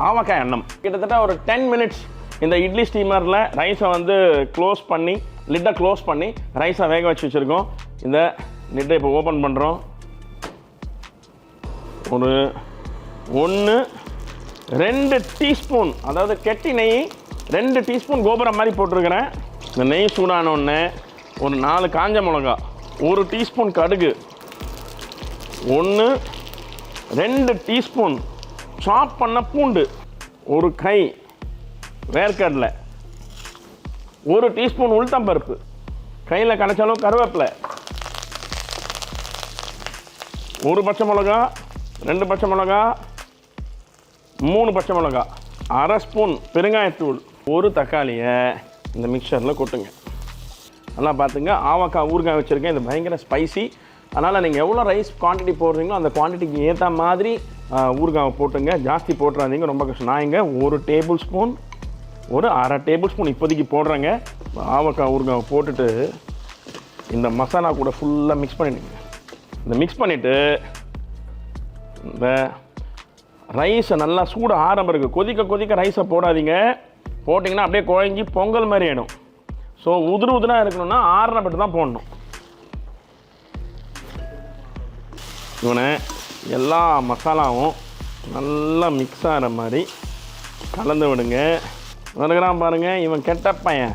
ஆவக்காய் அன்னம். கிட்டத்தட்ட ஒரு 10 மினிட்ஸ் இந்த இட்லி ஸ்டீமரில் ரைஸை வந்து லிட்டை க்ளோஸ் பண்ணி ரைஸை வேக வச்சு வச்சுருக்கோம். இந்த லிட்டை இப்போ ஓப்பன் பண்ணுறோம். ஒரு 2 டீஸ்பூன், அதாவது கெட்டி நெய் 2 டீஸ்பூன் கோபுரம் மாதிரி போட்டிருக்கிறேன். இந்த நெய் சூடானோடனே ஒரு 4 காஞ்ச மிளகா, 1 டீஸ்பூன் கடுகு, 2 டீஸ்பூன் சாப் பண்ண பூண்டு, 1 கை வேர்க்கடலை, 1 டீஸ்பூன் உளுத்தம்பருப்பு, கையில் கடைச்ச அளவு கருவேப்பிலை, 1 பச்சை மிளகா, 2 பச்சை மிளகா, 3 பச்சை மிளகா, 1/2 ஸ்பூன் பெருங்காயத்தூள், 1 தக்காளியை இந்த மிக்சரில் கொட்டுங்க. நல்லா பார்த்துங்க. ஆவக்காய் ஊறுகாய் வச்சுருக்கேன். இது பயங்கர ஸ்பைசி. அதனால் நீங்கள் எவ்வளோ ரைஸ் குவான்டிட்டி போடுறீங்களோ அந்த குவான்டிட்டிக்கு ஏற்ற மாதிரி ஊறுகாவை போட்டுங்க. ஜாஸ்தி போட்டுறாதீங்க, ரொம்ப கஷ்டம். நான் இங்கே 1 டேபிள் ஸ்பூன், ஒரு 1/2 டேபிள் ஸ்பூன் இப்போதைக்கு போடுறேங்க. ஆவக்காய் ஊறுகாவை போட்டுட்டு இந்த மசாலா கூட ஃபுல்லாக மிக்ஸ் பண்ணிடுங்க. இந்த மிக்ஸ் பண்ணிவிட்டு இந்த ரைஸை நல்லா சூடு ஆரம்பிருக்கு. கொதிக்க ரைஸை போடாதீங்க. போட்டிங்கன்னா அப்படியே குழஞ்சி பொங்கல் மாதிரி ஆகிடும். ஸோ உதிராக இருக்கணும்னா ஆறுனப்பட்டு தான் போடணும். இவனை எல்லா மசாலாவும் நல்லா மிக்ஸ் ஆகிற மாதிரி கலந்து விடுங்க. வருகிறான் பாருங்கள், இவன் கெட்ட பையன்.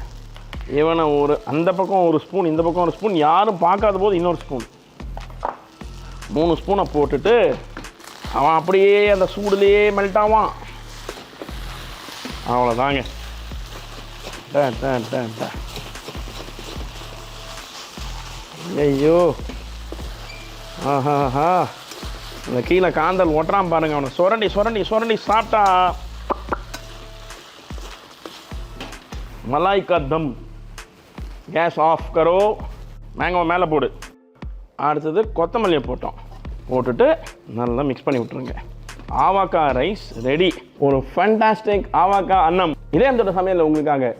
இவனை அந்த பக்கம் 1 ஸ்பூன், இந்த பக்கம் 1 ஸ்பூன், யாரும் பார்க்காத போது இன்னொரு ஸ்பூன், 3 ஸ்பூனை போட்டுட்டு அவன் அப்படியே அந்த சூடுலேயே மெல்ட் ஆவான். அவ்வளோதாங்க. ஐயோ, ஆஹாஹா, இந்த கீழே காந்தல் ஒட்டுறான் பாருங்க. அவனை சுரண்டி சாப்பிட்டா मलाई का दम. Case of Karo. மேங்கோ மேலே போடு. அடுத்தது கொத்தமல்லியை போட்டுட்டு நல்லா மிக்ஸ் பண்ணி விட்டுருங்க. ஆவக்காய் ரைஸ் ரெடி. ஒரு ஃபேண்டாஸ்டிக் ஆவக்காய் அன்னம். இதே அந்த சமையல் உங்களுக்காக